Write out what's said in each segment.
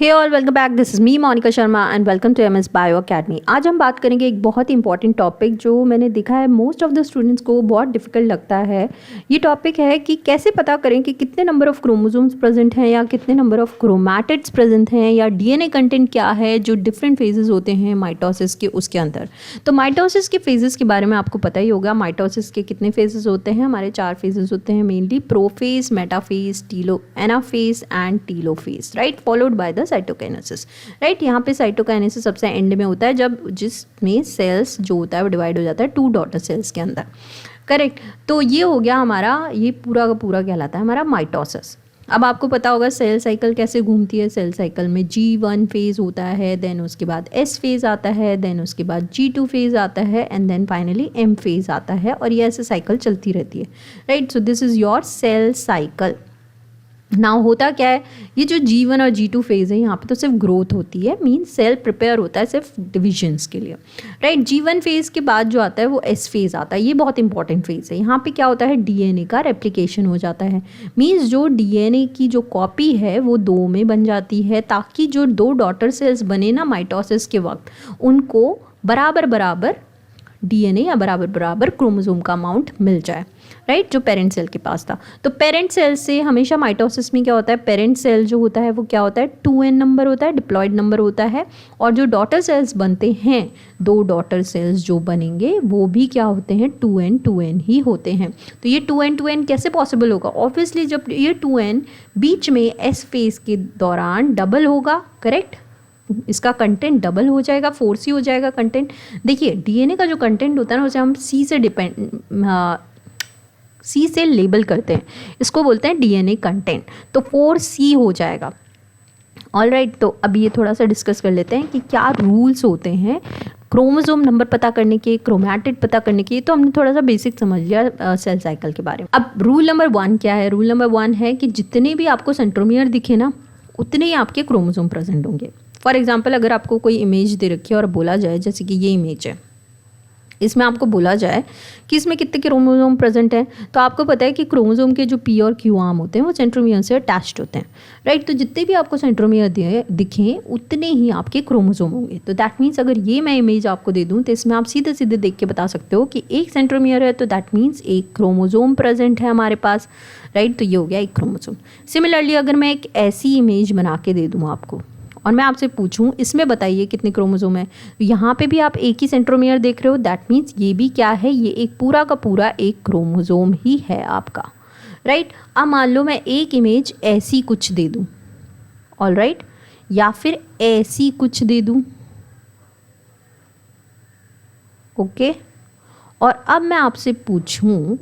Hey all welcome back, this is me Monica Sharma and welcome to MS bio academy. आज हम बात करेंगे एक बहुत ही इंपॉर्टेंट टॉपिक जो मैंने देखा है मोस्ट ऑफ द स्टूडेंट्स को बहुत डिफिकल्ट लगता है। ये टॉपिक है कि कैसे पता करें कि कितने नंबर ऑफ क्रोमोसोम्स प्रेजेंट हैं या कितने नंबर ऑफ क्रोमैटिड्स प्रेजेंट हैं या डीएनए कंटेंट क्या है जो डिफरेंट फेजेस होते हैं माइटोसिस के उसके अंदर। तो माइटोसिस के फेजेस के बारे में आपको पता ही होगा। माइटोसिस के कितने फेजेस होते हैं? हमारे 4 फेजेस होते हैं mainly, prophase, metaphase, anaphase and telophase, right, followed by the cytokinesis. Right, यहाँ पे साइटोकाइनेसिस सबसे एंड में होता है जब जिसमें सेल्स जो होता है वो डिवाइड हो जाता है 2 डॉटर सेल्स के अंदर। करेक्ट। तो ये हो गया हमारा, ये पूरा का पूरा कहलाता है हमारा माइटोसिस। अब आपको पता होगा सेल साइकिल कैसे घूमती है। सेल साइकिल में G1 फेज होता है, देन उसके बाद S फेज आता है, देन उसके बाद G2 फेज आता है and then finally M phase आता है और ये ऐसे साइकिल चलती रहती है। Right, so this is your cell cycle. Now होता क्या है, ये जो G1 और G2 फेज है यहाँ पे तो सिर्फ ग्रोथ होती है, मीन सेल प्रिपेयर होता है सिर्फ डिविजन्स के लिए। राइट, G1 फेज के बाद जो आता है वो S फेज आता है। ये बहुत इंपॉर्टेंट फेज है। यहाँ पे क्या होता है, डीएनए का रेप्लिकेशन हो जाता है। मीन्स जो डीएनए की जो कॉपी है वो 2 में बन जाती है ताकि जो 2 डॉटर सेल्स बने ना माइटोसिस के वक्त, उनको बराबर बराबर डीएनए या बराबर बराबर क्रोमोसोम का अमाउंट मिल जाए। राइट, जो पेरेंट सेल के पास था। तो पेरेंट सेल से हमेशा माइटोसिस में क्या होता है, पेरेंट सेल जो होता है वो क्या होता है, 2n नंबर होता है, डिप्लॉयड नंबर होता है। और जो डॉटर सेल्स बनते हैं, 2 डॉटर सेल्स जो बनेंगे वो भी क्या होते हैं, 2n ही होते हैं। तो ये 2n कैसे पॉसिबल होगा? ऑब्वियसली जब ये 2n बीच में S फेज के दौरान डबल होगा। करेक्ट, इसका कंटेंट डबल हो जाएगा, 4C हो जाएगा कंटेंट। देखिए डीएनए का जो कंटेंट होता है ना उसे हम C से लेबल करते हैं, इसको बोलते हैं डीएनए कंटेंट। तो 4C हो जाएगा। ऑलराइट, तो अभी ये थोड़ा सा डिस्कस कर लेते हैं कि क्या रूल्स होते हैं क्रोमोसोम नंबर पता करने के, क्रोमैटिड पता करने के। तो हमने थोड़ा सा बेसिक समझ लिया सेल साइकिल के बारे में। अब रूल नंबर 1 क्या है? रूल नंबर 1 है कि जितने भी आपको सेंट्रोमियर दिखे ना उतने ही आपके क्रोमोसोम प्रेजेंट होंगे। फॉर एग्जाम्पल अगर आपको कोई इमेज दे रखी है और बोला जाए, जैसे कि ये इमेज है, इसमें आपको बोला जाए कि इसमें कितने क्रोमोसोम प्रेजेंट हैं, तो आपको पता है कि क्रोमोसोम के जो P और Q आर्म होते हैं वो सेंट्रोमियर से अटैच्ड होते हैं। राइट, तो जितने भी आपको सेंट्रोमियर दिखें उतने ही आपके क्रोमोसोम होंगे। तो दैट मीन्स अगर ये मैं इमेज आपको दे दूं तो इसमें आप सीधे सीधे देख के बता सकते हो कि एक सेंट्रोमियर है तो दैट मीन्स एक क्रोमोसोम प्रेजेंट है हमारे पास। राइट, तो ये हो गया एक क्रोमोसोम। सिमिलरली अगर मैं एक ऐसी इमेज बना के दे दूँ आपको और मैं आपसे पूछूं इसमें बताइए कितने क्रोमोसोम है, तो यहाँ पे भी आप एक ही सेंट्रोमियर देख रहे हो। दैट मीन्स ये भी क्या है, ये एक पूरा का पूरा एक क्रोमोसोम ही है आपका। राइट, अब मान लो मैं एक इमेज ऐसी कुछ दे दूँ, ऑलराइट, या फिर ऐसी कुछ दे दूँ। ओके, और अब मैं आपसे पूछूं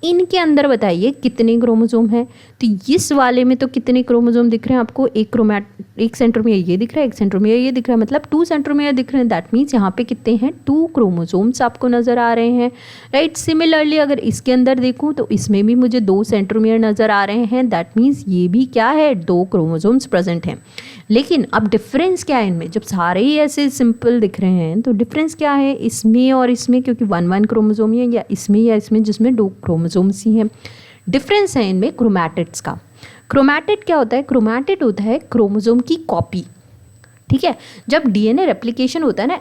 इनके अंदर बताइए कितने क्रोमोसोम हैं। तो इस वाले में तो कितने क्रोमोसोम दिख रहे हैं आपको, एक सेंट्रोमियर ये दिख रहा है, एक सेंट्रोमियर ये दिख रहा है, मतलब 2 सेंट्रोमियर दिख रहे हैं। दैट मीन्स यहाँ पे कितने हैं, 2 क्रोमोसोम्स आपको नज़र आ रहे हैं। राइट, सिमिलरली अगर इसके अंदर देखूँ तो इसमें भी मुझे 2 सेंट्रोमियर नज़र आ रहे हैं। दैट मीन्स ये भी क्या है, 2 क्रोमोसोम्स प्रेजेंट हैं। लेकिन अब डिफरेंस क्या है इनमें, जब सारे ही ऐसे सिंपल दिख रहे हैं तो डिफरेंस क्या है इसमें और इसमें, क्योंकि 1 क्रोमोसोम है, या इसमें जिसमें 2 क्रोमोसोम्स ही हैं। डिफरेंस है इनमें क्रोमैटिड्स का। क्रोमैटिड क्या होता है? क्रोमैटिड होता है क्रोमोसोम की कॉपी। ठीक है, जब डीएनए रेप्लिकेशन होता है ना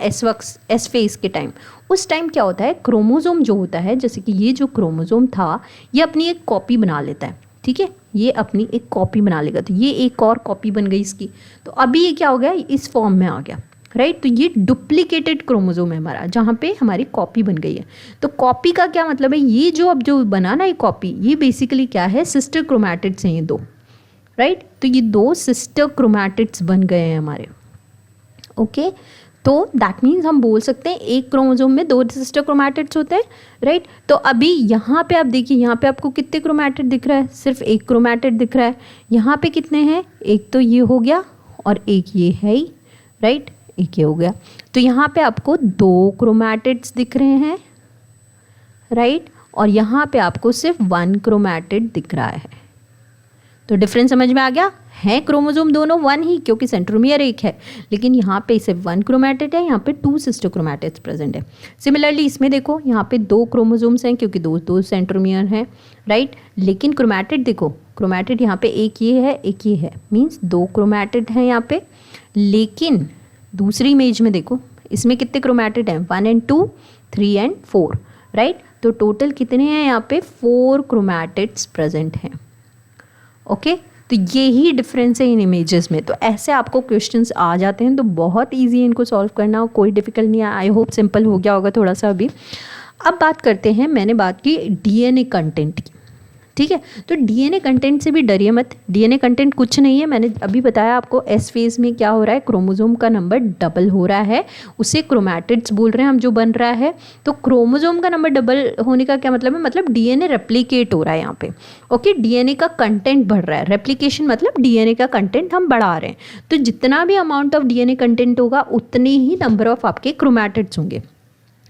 एस फेज के टाइम, उस टाइम क्या होता है, क्रोमोसोम जो होता है, जैसे कि ये जो क्रोमोसोम था ये अपनी एक कॉपी बना लेता है। ठीक है, ये अपनी एक कॉपी बना लेगा, तो ये एक और कॉपी बन गई इसकी। तो अभी ये क्या हो गया, इस फॉर्म में आ गया। राइट, तो ये डुप्लीकेटेड क्रोमोसोम है हमारा, जहाँ पे हमारी कॉपी बन गई है। तो कॉपी का क्या मतलब है, ये जो अब जो बना ना ये कॉपी, ये बेसिकली क्या है, सिस्टर क्रोमैटिड्स हैं ये 2। राइट, तो ये 2 सिस्टर क्रोमैटिड्स बन गए हैं हमारे। ओके, तो दैट मीन्स हम बोल सकते हैं एक क्रोमोसोम में 2 सिस्टर क्रोमैटिड्स होते हैं। राइट, तो अभी यहाँ पे आप देखिए, यहाँ पे आपको कितने क्रोमैटिड दिख रहा है, सिर्फ एक क्रोमैटिड दिख रहा है। यहाँ पे कितने हैं, एक तो ये हो गया और एक ये है ही। राइट, एक ये हो गया। तो यहाँ पे आपको 2 क्रोमैटिड्स दिख रहे हैं। राइट, और यहाँ पे आपको सिर्फ 1 क्रोमैटिड दिख रहा है। तो डिफरेंस समझ में आ गया, है क्रोमोसोम दोनों 1 ही, क्योंकि सेंट्रोमियर एक है, लेकिन यहाँ पे सिर्फ 1 क्रोमैटिड है, यहाँ पे 2 सिस्टर क्रोमैटिड्स प्रेजेंट है। सिमिलरली इसमें देखो यहाँ पे 2 क्रोमोसोम्स हैं क्योंकि 2 सेंट्रोमियर हैं। राइट, लेकिन क्रोमैटिड देखो क्रोमैटिड यहाँ पे एक ये है एक ये है, मीन्स 2 क्रोमैटिड हैं यहाँ पे। लेकिन दूसरी इमेज में देखो इसमें कितने क्रोमैटिड हैं, 1 and 2, 3 and 4, राइट। तो टोटल कितने हैं यहाँ पे, 4 क्रोमैटिड्स प्रेजेंट हैं। ओके, तो यही डिफरेंस है इन इमेजेस में। तो ऐसे आपको क्वेश्चंस आ जाते हैं, तो बहुत इजी है इनको सॉल्व करना, और कोई डिफिकल्ट नहीं है। आई होप सिंपल हो गया होगा थोड़ा सा अभी। अब बात करते हैं, मैंने बात की डीएनए कंटेंट की, ठीक है। तो डीएनए कंटेंट से भी डरिए मत, डीएनए कंटेंट कुछ नहीं है, मैंने अभी बताया आपको। एस फेज में क्या हो रहा है, क्रोमोसोम का नंबर डबल हो रहा है, उसे क्रोमैटिड्स बोल रहे हैं हम जो बन रहा है। तो क्रोमोसोम का नंबर डबल होने का क्या मतलब है, मतलब डीएनए रेप्लिकेट हो रहा है यहाँ पे। ओके, डीएनए का कंटेंट बढ़ रहा है, रेप्लिकेशन मतलब डीएनए का कंटेंट हम बढ़ा रहे हैं। तो जितना भी अमाउंट ऑफ डीएनए कंटेंट होगा उतने ही नंबर ऑफ आपके क्रोमैटिड्स होंगे।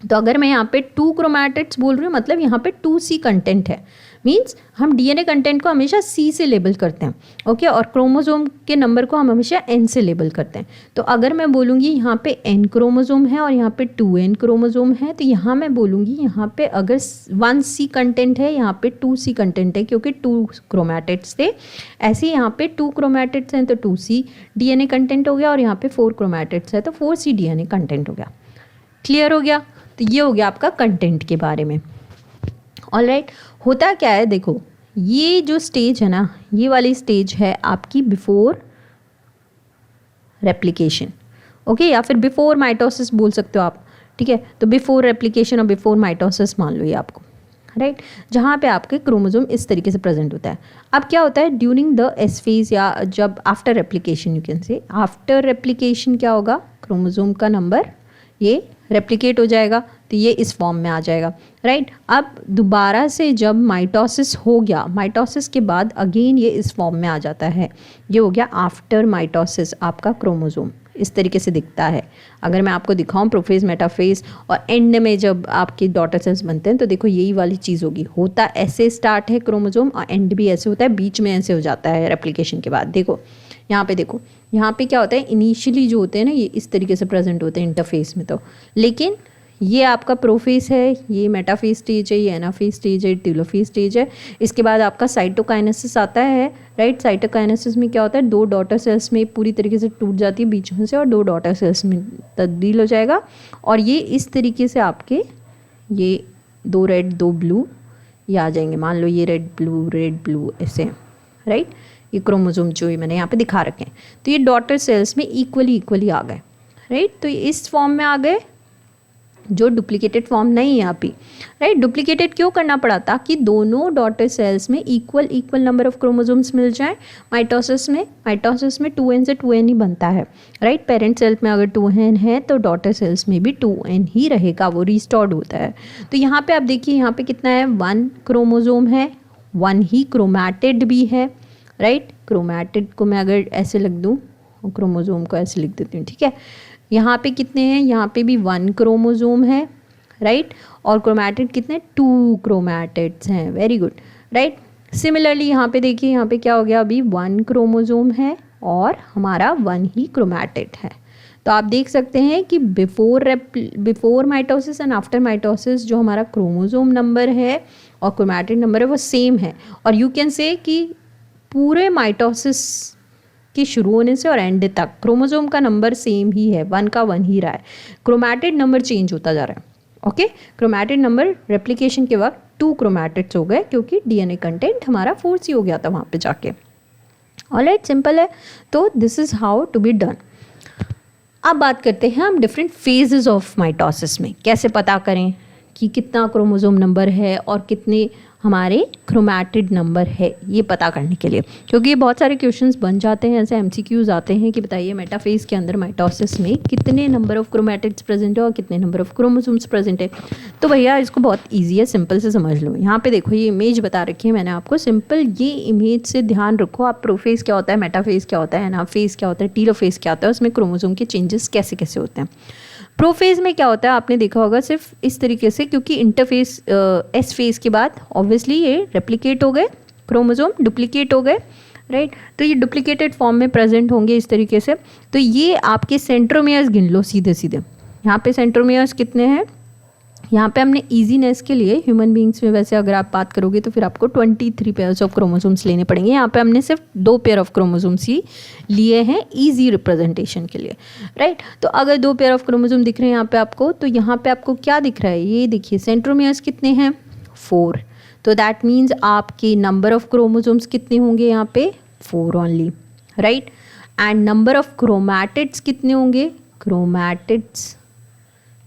तो अगर मैं यहाँ पे 2 क्रोमैटिड्स बोल रही हूँ, मतलब यहाँ पे 2C कंटेंट है, मीन्स हम डीएनए कंटेंट को हमेशा C से लेबल करते हैं। ओके, और क्रोमोसोम के नंबर को हम हमेशा N से लेबल करते हैं। तो अगर मैं बोलूँगी यहाँ पे N क्रोमोसोम है और यहाँ पे 2N क्रोमोसोम है, तो यहाँ मैं बोलूँगी यहाँ पे अगर 1C कंटेंट है, यहाँ पे 2C कंटेंट है, क्योंकि 2 क्रोमैटिड्स थे। ऐसे यहाँ पे 2 क्रोमैटिड्स हैं तो 2C डीएनए कंटेंट हो गया, और यहाँ पे 4 क्रोमैटिड्स है तो 4C डीएनए कंटेंट हो गया। क्लियर हो गया। तो ये हो गया आपका कंटेंट के बारे में। ऑलराइट, होता क्या है, देखो ये जो स्टेज है ना, ये वाली स्टेज है आपकी बिफोर रेप्लिकेशन। ओके, या फिर बिफोर माइटोसिस बोल सकते हो आप, ठीक है। तो बिफोर रेप्लिकेशन और बिफोर माइटोसिस मान लो ये आपको, राइट, जहाँ पे आपके क्रोमोसोम इस तरीके से प्रेजेंट होता है। अब क्या होता है ड्यूरिंग द एस फेज, या जब after replication, you can say after replication क्या होगा, क्रोमोसोम का नंबर ये रेप्लिकेट हो जाएगा, तो ये इस फॉर्म में आ जाएगा, राइट। अब दोबारा से जब माइटोसिस हो गया, माइटोसिस के बाद अगेन ये इस फॉर्म में आ जाता है। ये हो गया आफ्टर माइटोसिस, आपका क्रोमोसोम इस तरीके से दिखता है। अगर मैं आपको दिखाऊं प्रोफेज, मेटाफेज, और एंड में जब आपके डॉटर सेल्स बनते हैं, तो देखो यही वाली चीज़ होगी। होता ऐसे स्टार्ट है क्रोमोसोम, और एंड भी ऐसे होता है, बीच में ऐसे हो जाता है रेप्लिकेशन के बाद। देखो यहाँ पे, देखो यहाँ पे क्या होता है, इनिशियली जो होते हैं ना ये इस तरीके से प्रेजेंट होते हैं इंटरफेस में। तो लेकिन ये आपका प्रोफेज है, ये मेटाफेज स्टेज है, ये एनाफेज स्टेज है, टेलोफेज स्टेज है। इसके बाद आपका साइटोकाइनेसिस आता है, राइट। साइटोकाइनेसिस में क्या होता है, 2 डॉटर सेल्स में पूरी तरीके से टूट जाती है बीच में से, और 2 डॉटर सेल्स में तब्दील हो जाएगा। और ये इस तरीके से आपके ये 2 रेड 2 ब्लू ये आ जाएंगे। मान लो ये रेड ब्लू ऐसे, राइट। ये क्रोमोसोम जो मैंने यहाँ पे दिखा रखे हैं, तो ये डॉटर सेल्स में इक्वली आ गए, राइट। तो इस फॉर्म में आ गए, जो डुप्लीकेटेड फॉर्म नहीं है अभी, राइट। डुप्लीकेटेड क्यों करना पड़ा, ताकि दोनों डॉटर सेल्स में इक्वल नंबर ऑफ क्रोमोसोम्स मिल जाए। माइटोसिस में 2n से 2n ही बनता है, राइट। पेरेंट सेल में अगर 2n है तो डॉटर सेल्स में भी 2n ही रहेगा, वो रिस्टोर्ड होता है। तो यहाँ पे आप देखिए, यहाँ पे कितना है, 1 क्रोमोसोम है, 1 ही क्रोमैटिड भी है, राइट। क्रोमैटिड को मैं अगर ऐसे लिख दूँ, क्रोमोसोम को ऐसे लिख देती हूँ, ठीक है। यहाँ पे कितने हैं, यहाँ पे भी 1 क्रोमोसोम है, राइट। और क्रोमैटिड कितने, 2 क्रोमैटिड्स हैं, वेरी गुड, राइट। सिमिलरली यहाँ पे देखिए, यहाँ पे क्या हो गया, अभी 1 क्रोमोसोम है और हमारा 1 ही क्रोमैटिड है। तो आप देख सकते हैं कि before mitosis and after mitosis जो हमारा क्रोमोसोम नंबर है और क्रोमैटिड नंबर है वो सेम है। और यू कैन से कि पूरे माइटोसिस के शुरू होने से और एंड तक क्रोमोसोम का नंबर सेम ही है, 1 का 1 ही रहा है। क्रोमैटिड नंबर चेंज होता जा रहा है, ओके। क्रोमैटिड नंबर रेप्लिकेशन के वक्त 2 क्रोमैटिड्स हो गए, क्योंकि डीएनए कंटेंट हमारा 4C हो गया था वहाँ पे जाके। ऑलराइट, सिंपल है। तो this is how to be done. अब बात करते हैं हम डिफरेंट फेजेस ऑफ माइटोसिस में कैसे पता करें कि कितना क्रोमोसोम नंबर है और कितने हमारे क्रोमैटिड नंबर है, ये पता करने के लिए, क्योंकि ये बहुत सारे क्वेश्चंस बन जाते हैं, ऐसे एमसीक्यूज आते हैं कि बताइए मेटाफेज के अंदर माइटोसिस में कितने नंबर ऑफ क्रोमैटिड्स प्रेजेंट है और कितने नंबर ऑफ क्रोमोसोम्स प्रेजेंट है। तो भैया इसको बहुत ईजी है, सिंपल से समझ लो। यहाँ पे देखो ये इमेज बता रखी है मैंने आपको, सिंपल ये इमेज से ध्यान रखो आप। प्रोफेज क्या होता है, मेटाफेज क्या होता है, एनाफेज क्या होता है, टेलोफेज क्या होता है, उसमें क्रोमोसोम के चेंजेस कैसे कैसे होते हैं। प्रोफेज में क्या होता है आपने देखा होगा सिर्फ इस तरीके से, क्योंकि इंटरफेज एस फेज के बाद ऑब्वियसली ये रेप्लिकेट हो गए, क्रोमोसोम डुप्लीकेट हो गए, राइट। तो ये डुप्लीकेटेड फॉर्म में प्रेजेंट होंगे इस तरीके से। तो ये आपके सेंट्रोमियर्स गिन लो सीधे सीधे। यहाँ पे सेंट्रोमियर्स कितने हैं, यहाँ पे हमने ईजीनेस के लिए ह्यूमन बींग्स में वैसे अगर आप बात करोगे तो फिर आपको 23 पेयर्स ऑफ क्रोमोसोम्स लेने पड़ेंगे। यहाँ पे हमने सिर्फ 2 पेयर ऑफ क्रोमोसोम्स ही लिए हैं ईजी रिप्रेजेंटेशन के लिए, राइट। तो अगर 2 पेयर ऑफ क्रोमोसोम दिख रहे हैं यहाँ पे आपको, तो यहाँ पे आपको क्या दिख रहा है, ये देखिए सेंट्रोमियर्स कितने हैं, 4। तो दैट मीन्स आपके नंबर ऑफ क्रोमोसोम्स कितने होंगे यहाँ पे, 4 only, right. And number of chromatids कितने होंगे, क्रोमैटिड्स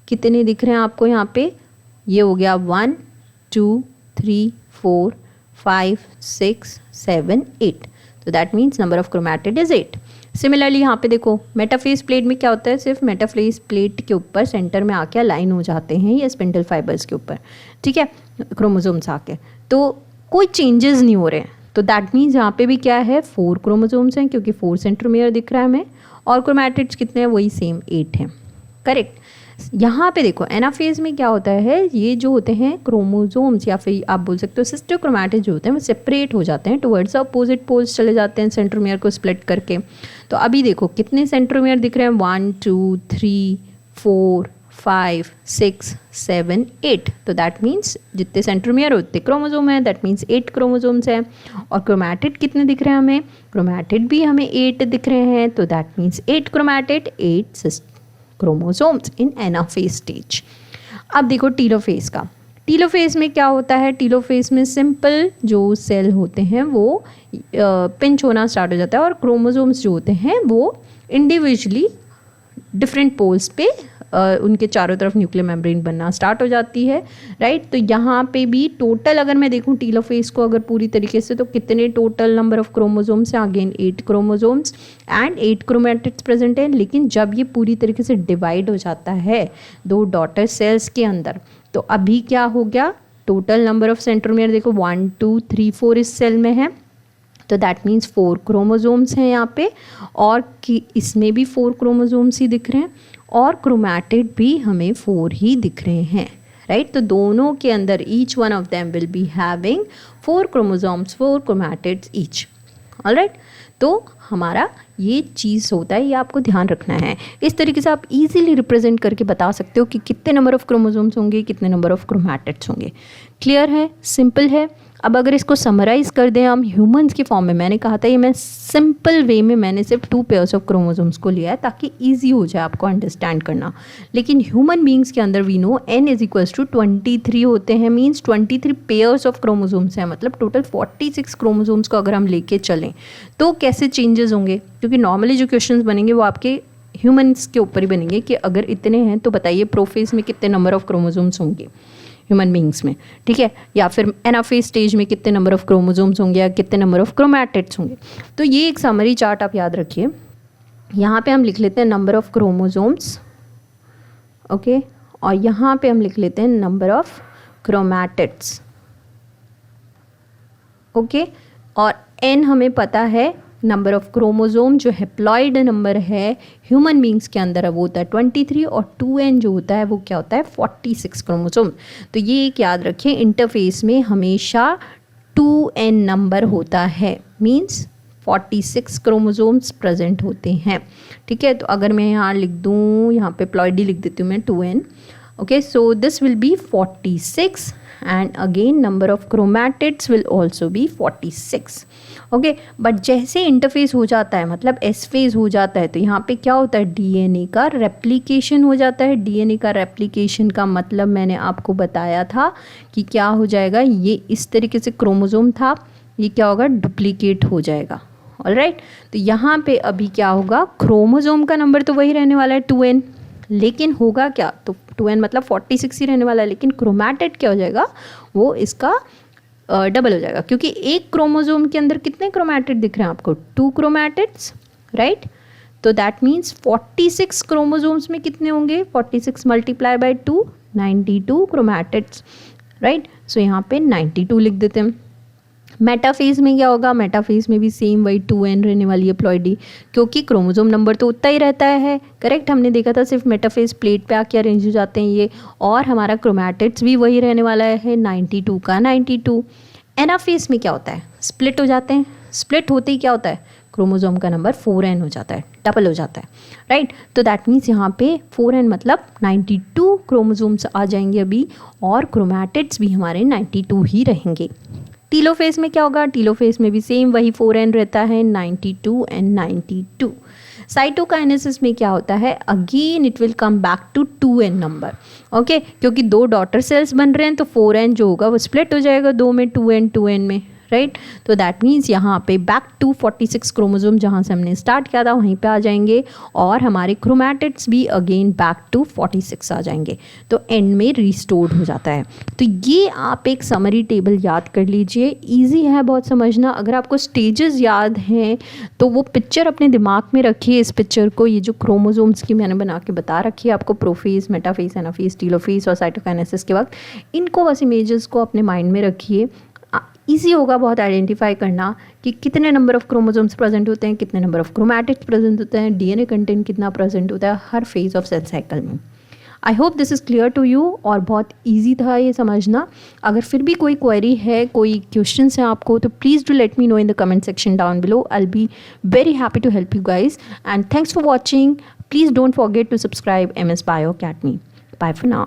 कितने दिख रहे हैं आपको यहाँ पे, ये हो गया 1 2 3 4 5 6 7 8। तो that means number of chromatid is 8। Similarly यहाँ पे देखो मेटाफेस प्लेट में क्या होता है, सिर्फ मेटाफेस प्लेट के ऊपर सेंटर में आके अलाइन हो जाते हैं ये स्पिंडल फाइबर्स के ऊपर, ठीक है, क्रोमोसोम्स आके, तो कोई चेंजेस नहीं हो रहे हैं। तो दैट मीन्स यहाँ पे भी क्या है, 4 क्रोमोसोम्स हैं क्योंकि 4 सेंट्रोमियर दिख रहा है हमें, और क्रोमैटिड्स कितने हैं, वही सेम 8 हैं, करेक्ट। यहाँ पे देखो एनाफेज में क्या होता है, ये जो होते हैं क्रोमोसोम्स या फिर आप बोल सकते हो सिस्टर क्रोमैटिड जो होते हैं वो सेपरेट हो जाते हैं, टुवर्ड्स अपोजिट पोल्स चले जाते हैं सेंट्रोमियर को स्प्लिट करके। तो अभी देखो कितने सेंट्रोमियर दिख रहे हैं, 1 2 3 4 5 6 7 8। तो दैट मीन्स जितने सेंट्रोमियर उतने क्रोमोसोम है, दैट मीन्स 8 क्रोमोसोम्स हैं। और क्रोमैटिड कितने दिख रहे हैं हमें, क्रोमैटिड भी हमें 8 दिख रहे हैं। तो that means 8 chromatid 8 chromosomes in anaphase stage. अब देखो टीलोफेज का, टीलोफेज में क्या होता है, टीलोफेज में सिंपल जो सेल होते हैं वो पिंच होना स्टार्ट हो जाता है और क्रोमोसोम्स जो होते हैं वो इंडिविजुअली डिफरेंट पोल्स पे उनके चारों तरफ न्यूक्लियर मेम्ब्रेन बनना स्टार्ट हो जाती है, राइट। तो यहाँ पे भी टोटल अगर मैं देखूँ टीलोफेज को अगर पूरी तरीके से, तो कितने टोटल नंबर ऑफ क्रोमोसोम्स हैं, again 8 chromosomes and 8 chromatids present हैं। लेकिन जब ये पूरी तरीके से डिवाइड हो जाता है 2 डॉटर सेल्स के अंदर, तो अभी क्या हो गया, टोटल नंबर ऑफ सेंट्रोमियर देखो 1 2 3 4 इस सेल में है। तो दैट मीन्स 4 क्रोमोसोम्स हैं यहाँ पे, और कि इसमें भी 4 क्रोमोसोम्स ही दिख रहे हैं, और क्रोमैटिड भी हमें 4 ही दिख रहे हैं, राइट। तो दोनों के अंदर each one of them will be having 4 chromosomes 4 chromatids each, alright. तो हमारा ये चीज़ होता है, ये आपको ध्यान रखना है। इस तरीके से आप इजीली रिप्रेजेंट करके बता सकते हो कि कितने नंबर ऑफ क्रोमोसोम्स होंगे, कितने नंबर ऑफ क्रोमैटिड्स होंगे। क्लियर है, सिंपल है। अब अगर इसको समराइज़ कर दें हम ह्यूमंस की फॉर्म में, मैंने कहा था ये मैं सिंपल वे में मैंने सिर्फ 2 पेयर्स ऑफ क्रोमोसोम्स को लिया है ताकि ईजी हो जाए आपको अंडरस्टैंड करना। लेकिन ह्यूमन बींग्स के अंदर वी नो n = 23 होते हैं, मीन्स 23 पेयर्स ऑफ क्रोमोसोम्स हैं, मतलब टोटल 46 क्रोमोसोम्स को अगर हम लेके चलें तो कैसे चेंजेस होंगे। क्योंकि नॉर्मली जो क्वेश्चंस बनेंगे वो आपके ह्यूमंस के ऊपर ही बनेंगे कि अगर इतने हैं तो बताइए प्रोफेज में कितने नंबर ऑफ क्रोमोसोम्स होंगे ह्यूमन बींग्स में, ठीक है, या फिर एनाफेज स्टेज में कितने नंबर ऑफ क्रोमोसोम्स होंगे या कितने नंबर ऑफ क्रोमैटिड्स होंगे। तो ये एक समरी चार्ट आप याद रखिए। यहाँ पे हम लिख लेते हैं नंबर ऑफ क्रोमोसोम्स, ओके, और यहाँ पे हम लिख लेते हैं नंबर ऑफ क्रोमैटिड्स, ओके। और n हमें पता है, नंबर ऑफ क्रोमोसोम जो हैप्लॉइड नंबर है ह्यूमन बींग्स के अंदर है वो होता है 23, और 2n जो होता है वो क्या होता है 46 क्रोमोसोम। तो ये एक याद रखें, इंटरफेस में हमेशा 2n नंबर होता है, मींस 46 क्रोमोसोम्स प्रेजेंट होते हैं, ठीक है। तो अगर मैं यहाँ लिख दूँ, यहाँ पे प्लॉइडी लिख देती हूँ मैं 2n, okay. So this will be 46 and again number of chromatids will also be 46, okay. But जैसे इंटरफेस हो जाता है, मतलब एस फेज हो जाता है, तो यहाँ पे क्या होता है, डीएनए का रेप्लिकेशन हो जाता है। डीएनए का रेप्लिकेशन का मतलब मैंने आपको बताया था कि क्या हो जाएगा, ये इस तरीके से क्रोमोसोम था, ये क्या होगा, डुप्लीकेट हो जाएगा, ऑलराइट। तो यहाँ पे अभी क्या होगा, क्रोमोसोम का नंबर तो वही रहने वाला है 2n, लेकिन होगा क्या, तो 2n मतलब 46 ही रहने वाला है, लेकिन क्रोमैटिड क्या हो जाएगा, वो इसका डबल हो जाएगा। क्योंकि एक क्रोमोसोम के अंदर कितने क्रोमैटिड दिख रहे हैं आपको, 2 क्रोमैटिड्स, राइट। तो दैट मीन्स 46 क्रोमोसोम्स में कितने होंगे, 46 × 2 92 क्रोमैटिड्स, राइट। सो यहाँ पे 92 लिख देते हैं। मेटाफेज में क्या होगा, मेटाफेज में भी सेम वही 2n रहने वाली है प्लॉइडी, क्योंकि क्रोमोसोम नंबर तो उतना ही रहता है, करेक्ट। हमने देखा था सिर्फ मेटाफेज प्लेट पे आके अरेंज हो जाते हैं ये, और हमारा क्रोमैटिड्स भी वही रहने वाला है 92 का 92। एनाफेज में क्या होता है, स्प्लिट हो जाते हैं। स्प्लिट होते ही क्या होता है, क्रोमोसोम का नंबर 4n हो जाता है, डबल हो जाता है, राइट। तो दैट मीन्स यहाँ पे 4n मतलब 92 क्रोमोसोम्स आ जाएंगे अभी, और क्रोमैटिड्स भी हमारे 92 ही रहेंगे। टीलोफेज में क्या होगा, टीलोफेज में भी सेम वही 4n रहता है, 92 एंड 92। साइटोकाइनेसिस में क्या होता है, again it will come back to 2n number, okay, क्योंकि 2 डॉटर सेल्स बन रहे हैं तो 4n जो होगा वो स्प्लिट हो जाएगा 2 में, 2n में, राइट। तो दैट मीन्स यहाँ पे बैक टू 46 क्रोमोसोम जहाँ से हमने स्टार्ट किया था वहीं पे आ जाएंगे, और हमारे क्रोमैटिड्स भी अगेन बैक टू 46 आ जाएंगे, तो एंड में रिस्टोर्ड हो जाता है। तो ये आप एक समरी टेबल याद कर लीजिए, ईजी है बहुत समझना। अगर आपको स्टेजेस याद हैं तो वो पिक्चर अपने दिमाग में रखिए, इस पिक्चर को, ये जो क्रोमोसोम्स की मैंने बना के बता रखी है आपको, प्रोफेज, मेटाफेज, एनाफेज, टीलोफेज और साइटोकाइनेसिस के वक्त, इनको बस इमेजेस को अपने माइंड में रखिए। ईजी होगा बहुत आइडेंटिफाई करना कि कितने नंबर ऑफ क्रोमोसोम्स प्रेजेंट होते हैं, कितने नंबर ऑफ क्रोमैटिड्स प्रेजेंट होते हैं, डीएनए कंटेंट कितना प्रेजेंट होता है हर फेज ऑफ सेल साइकिल में। I hope this is clear to you, और बहुत ईजी था ये समझना। अगर फिर भी कोई क्वेरी है, कोई क्वेश्चंस हैं आपको, तो please do let me know in the comment section down below. I will be very happy to help you guys, and thanks for watching. Please don't forget to subscribe MS Bio Academy. Bye for now.